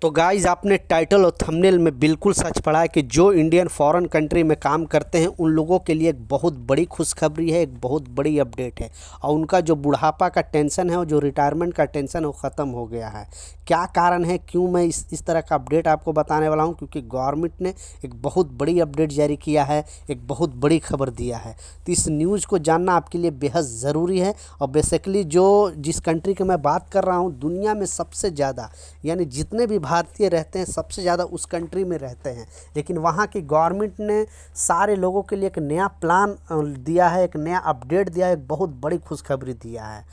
तो गाइज़ आपने टाइटल और थंबनेल में बिल्कुल सच पढ़ा है कि जो इंडियन फॉरेन कंट्री में काम करते हैं उन लोगों के लिए एक बहुत बड़ी खुशखबरी है, एक बहुत बड़ी अपडेट है। और उनका जो बुढ़ापा का टेंशन है और जो रिटायरमेंट का टेंशन है वो ख़त्म हो गया है। क्या कारण है, क्यों मैं इस तरह का अपडेट आपको बताने वाला हूँ, क्योंकि गवर्नमेंट ने एक बहुत बड़ी अपडेट जारी किया है, एक बहुत बड़ी खबर दिया है। तो इस न्यूज़ को जानना आपके लिए बेहद ज़रूरी है। और बेसिकली जो जिस कंट्री की मैं बात कर रहा हूँ, दुनिया में सबसे ज़्यादा यानी जितने भी भारतीय रहते हैं सबसे ज़्यादा उस कंट्री में रहते हैं, लेकिन वहाँ की गवर्नमेंट ने सारे लोगों के लिए एक नया प्लान दिया है, एक नया अपडेट दिया है, एक बहुत बड़ी खुशखबरी दिया है।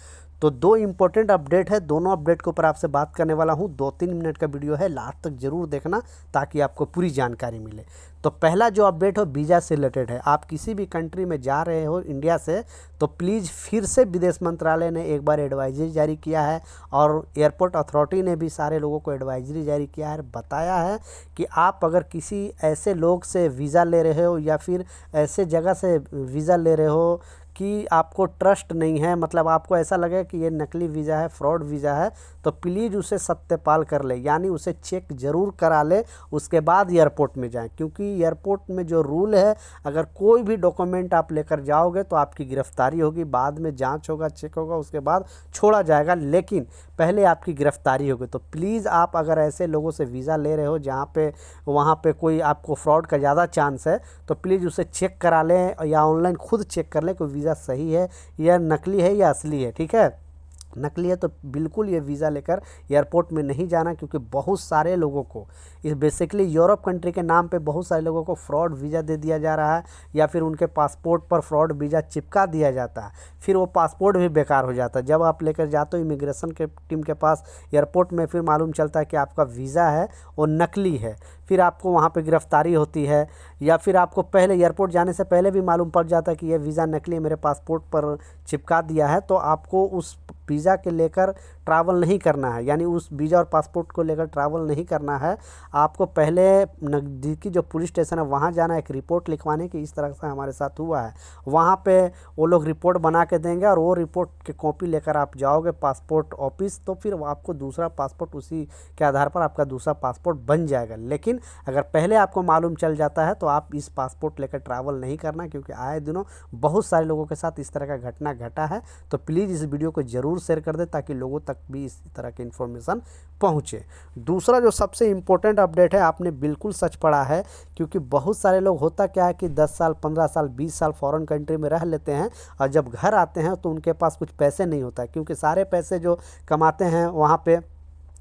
तो दो इम्पोर्टेंट अपडेट है, दोनों अपडेट के ऊपर आपसे बात करने वाला हूँ। 2-3 मिनट का वीडियो है, लास्ट तक ज़रूर देखना ताकि आपको पूरी जानकारी मिले। तो पहला जो अपडेट हो वीज़ा से रिलेटेड है। आप किसी भी कंट्री में जा रहे हो इंडिया से, तो प्लीज़ फिर से विदेश मंत्रालय ने एक बार एडवाइजरी जारी किया है और एयरपोर्ट अथॉरिटी ने भी सारे लोगों को एडवाइजरी जारी किया है, बताया है कि आप अगर किसी ऐसे लोग से वीज़ा ले रहे हो या फिर ऐसे जगह से वीज़ा ले रहे हो कि आपको ट्रस्ट नहीं है, मतलब आपको ऐसा लगे कि ये नकली वीज़ा है, फ्रॉड वीज़ा है, तो प्लीज़ उसे सत्यापाल कर ले, यानी उसे चेक ज़रूर करा ले, उसके बाद एयरपोर्ट में जाएं। क्योंकि एयरपोर्ट में जो रूल है, अगर कोई भी डॉक्यूमेंट आप लेकर जाओगे तो आपकी गिरफ्तारी होगी, बाद में जांच होगा, चेक होगा, उसके बाद छोड़ा जाएगा, लेकिन पहले आपकी गिरफ्तारी होगी। तो प्लीज़ आप अगर ऐसे लोगों से वीज़ा ले रहे हो जहाँ पे वहाँ पे कोई आपको फ्रॉड का ज़्यादा चांस है, तो प्लीज़ उसे चेक करा लें या ऑनलाइन खुद चेक कर लें कि वीज़ा सही है या नकली है या असली है। ठीक है, नकली है तो बिल्कुल ये वीज़ा लेकर एयरपोर्ट में नहीं जाना, क्योंकि बहुत सारे लोगों को इस बेसिकली यूरोप कंट्री के नाम पे बहुत सारे लोगों को फ्रॉड वीज़ा दे दिया जा रहा है, या फिर उनके पासपोर्ट पर फ्रॉड वीज़ा चिपका दिया जाता है, फिर वो पासपोर्ट भी बेकार हो जाता है। जब आप लेकर जाते हो इमिग्रेशन के टीम के पास एयरपोर्ट में, फिर मालूम चलता है कि आपका वीज़ा है वो नकली है, फिर आपको वहाँ पे गिरफ्तारी होती है, या फिर आपको पहले एयरपोर्ट जाने से पहले भी मालूम पड़ जाता है कि ये वीज़ा नकली है, मेरे पासपोर्ट पर चिपका दिया है, तो आपको उस वीज़ा के लेकर ट्रैवल नहीं करना है, यानी उस वीज़ा और पासपोर्ट को लेकर ट्रैवल नहीं करना है। आपको पहले नज़दीकी जो पुलिस स्टेशन है वहाँ जाना है, एक रिपोर्ट लिखवाने की इस तरह से हमारे साथ हुआ है। वहाँ पे वो लोग रिपोर्ट बना के देंगे और वो रिपोर्ट की कॉपी लेकर आप जाओगे पासपोर्ट ऑफिस, तो फिर आपको दूसरा पासपोर्ट उसी के आधार पर आपका दूसरा पासपोर्ट बन जाएगा। लेकिन अगर पहले आपको मालूम चल जाता है तो आप इस पासपोर्ट लेकर ट्रैवल नहीं करना, क्योंकि आए दिनों बहुत सारे लोगों के साथ इस तरह का घटना घटा है। तो प्लीज़ इस वीडियो को ज़रूर शेयर कर दे ताकि लोगों तक भी इस तरह की इन्फॉर्मेशन पहुंचे। दूसरा जो सबसे इम्पोर्टेंट अपडेट है, आपने बिल्कुल सच पढ़ा है, क्योंकि बहुत सारे लोग, होता क्या है कि 10 साल 15 साल 20 साल फॉरेन कंट्री में रह लेते हैं और जब घर आते हैं तो उनके पास कुछ पैसे नहीं होता है, क्योंकि सारे पैसे जो कमाते हैं वहाँ पे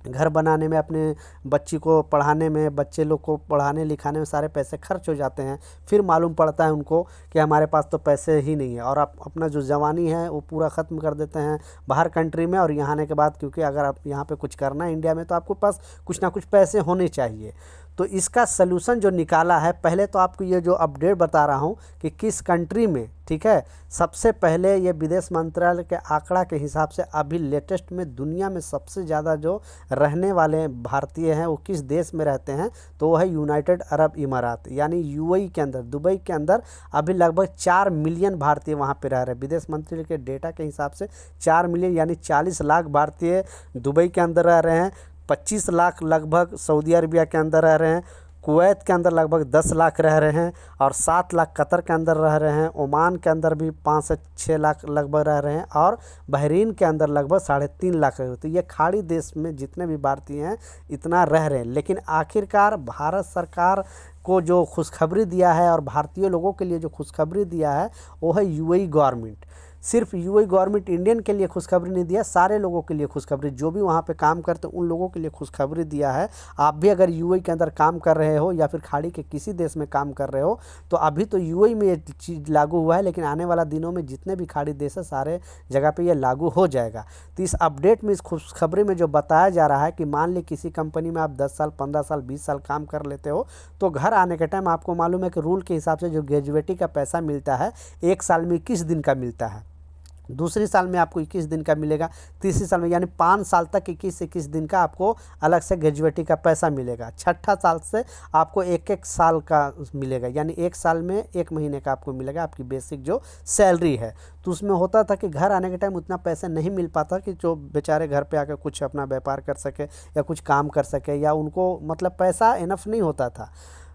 घर बनाने में, अपने बच्ची को पढ़ाने में, बच्चे लोग को पढ़ाने लिखाने में सारे पैसे खर्च हो जाते हैं। फिर मालूम पड़ता है उनको कि हमारे पास तो पैसे ही नहीं है, और आप अपना जो जवानी है वो पूरा ख़त्म कर देते हैं बाहर कंट्री में। और यहाँ आने के बाद, क्योंकि अगर आप यहाँ पे कुछ करना है इंडिया में, तो आपके पास कुछ ना कुछ पैसे होने चाहिए। तो इसका सलूशन जो निकाला है, पहले तो आपको ये जो अपडेट बता रहा हूँ कि किस कंट्री में, ठीक है, सबसे पहले ये विदेश मंत्रालय के आंकड़ा के हिसाब से अभी लेटेस्ट में दुनिया में सबसे ज़्यादा जो रहने वाले भारतीय हैं वो किस देश में रहते हैं, तो वो है यूनाइटेड अरब इमारात, यानी यूएई के अंदर, दुबई के अंदर अभी लगभग 4 मिलियन भारतीय वहाँ पे रह रहे हैं। विदेश मंत्रालय के डेटा के हिसाब से 4 मिलियन यानी 40 लाख भारतीय दुबई के अंदर रह रहे हैं, 25 लाख लगभग सऊदी अरबिया के अंदर रह रहे हैं, कुवैत के अंदर लगभग 10 लाख रह रहे हैं, और 7 लाख कतर के अंदर रह रहे हैं, ओमान के अंदर भी 5 से 6 लाख लगभग रह रहे हैं, और बहरीन के अंदर लगभग 3.5 लाख रह रहे हैं। तो ये खाड़ी देश में जितने भी भारतीय हैं इतना रह रहे हैं। लेकिन आखिरकार भारत सरकार को जो खुशखबरी दिया है और भारतीय लोगों के लिए जो खुशखबरी दिया है वो है यूएई गवर्नमेंट। सिर्फ यूएई गवर्नमेंट इंडियन के लिए खुशखबरी नहीं दिया, सारे लोगों के लिए खुशखबरी, जो भी वहाँ पे काम करते हैं उन लोगों के लिए खुशखबरी दिया है। आप भी अगर यूएई के अंदर काम कर रहे हो या फिर खाड़ी के किसी देश में काम कर रहे हो, तो अभी तो यूएई में ये चीज़ लागू हुआ है, लेकिन आने वाला दिनों में जितने भी खाड़ी देश है सारे जगह पे ये लागू हो जाएगा। तो इस अपडेट में, इस खुशखबरी में जो बताया जा रहा है कि मान ली किसी कंपनी में आप 10 साल 15 साल 20 साल काम कर लेते हो, तो घर आने के टाइम आपको मालूम है कि रूल के हिसाब से जो ग्रेजुएटी का पैसा मिलता है 1 साल में 21 दिन का मिलता है, दूसरी साल में आपको 21 दिन का मिलेगा, तीसरी साल में, यानी 5 साल तक 21-21 दिन का आपको अलग से ग्रेजुएटी का पैसा मिलेगा। छठा साल से आपको 1-1 साल का मिलेगा, यानी 1 साल में 1 महीने का आपको मिलेगा आपकी बेसिक जो सैलरी है। तो उसमें होता था कि घर आने के टाइम उतना पैसा नहीं मिल पाता कि जो बेचारे घर पे आकर कुछ अपना व्यापार कर सके या कुछ काम कर सके, या उनको मतलब पैसा इनफ नहीं होता था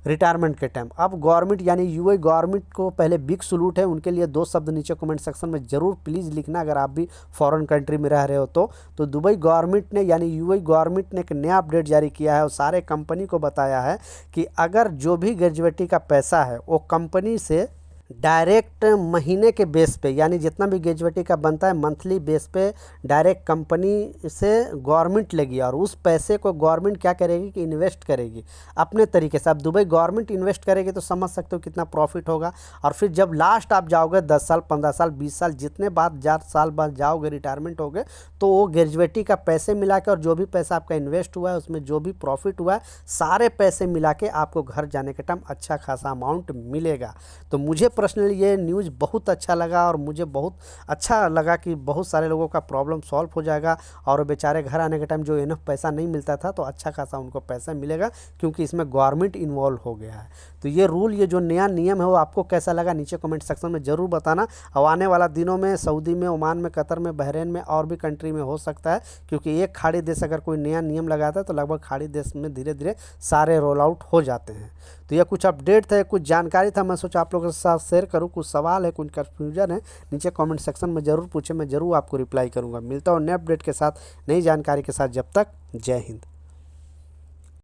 रिटायरमेंट के टाइम। अब गवर्नमेंट यानी यूएई गवर्नमेंट को पहले बिग सलूट है, उनके लिए 2 शब्द नीचे कमेंट सेक्शन में ज़रूर प्लीज़ लिखना अगर आप भी फॉरेन कंट्री में रह रहे हो तो दुबई गवर्नमेंट ने यानी यूएई गवर्नमेंट ने एक नया अपडेट जारी किया है और सारे कंपनी को बताया है कि अगर जो भी ग्रेजुएटी का पैसा है वो कंपनी से डायरेक्ट महीने के बेस पे, यानी जितना भी ग्रेजुएटी का बनता है मंथली बेस पे डायरेक्ट कंपनी से गवर्नमेंट लेगी, और उस पैसे को गवर्नमेंट क्या करेगी कि इन्वेस्ट करेगी अपने तरीके से। अब दुबई गवर्नमेंट इन्वेस्ट करेगी तो समझ सकते हो कितना प्रॉफिट होगा। और फिर जब लास्ट आप जाओगे 10 साल 15 साल 20 साल जितने बाद 4 साल बाद जाओगे रिटायरमेंट होगे, तो वो ग्रेजुएटी का पैसे मिला के और जो भी पैसा आपका इन्वेस्ट हुआ है उसमें जो भी प्रॉफिट हुआ है सारे पैसे मिला के आपको घर जाने के टाइम अच्छा खासा अमाउंट मिलेगा। तो मुझे पर्सनली ये न्यूज़ बहुत अच्छा लगा और मुझे बहुत अच्छा लगा कि बहुत सारे लोगों का प्रॉब्लम सॉल्व हो जाएगा, और बेचारे घर आने के टाइम जो इनफ पैसा नहीं मिलता था तो अच्छा खासा उनको पैसा मिलेगा, क्योंकि इसमें गवर्नमेंट इन्वॉल्व हो गया है। तो ये रूल, ये जो नया नियम है वो आपको कैसा लगा नीचे कमेंट सेक्शन में ज़रूर बताना। और आने वाला दिनों में सऊदी में, ओमान में, कतर में, बहरीन में और भी कंट्री में हो सकता है, क्योंकि एक खाड़ी देश अगर कोई नया नियम लगाता है तो लगभग खाड़ी देश में धीरे धीरे सारे रोल आउट हो जाते हैं। तो यह कुछ अपडेट था, कुछ जानकारी था, मैं सोचा आप लोगों के साथ शेयर करूं। कुछ सवाल है, कुछ कन्फ्यूजन है, नीचे कमेंट सेक्शन में ज़रूर पूछें, मैं ज़रूर आपको रिप्लाई करूंगा। मिलता हूं नए अपडेट के साथ, नई जानकारी के साथ। जब तक जय हिंद।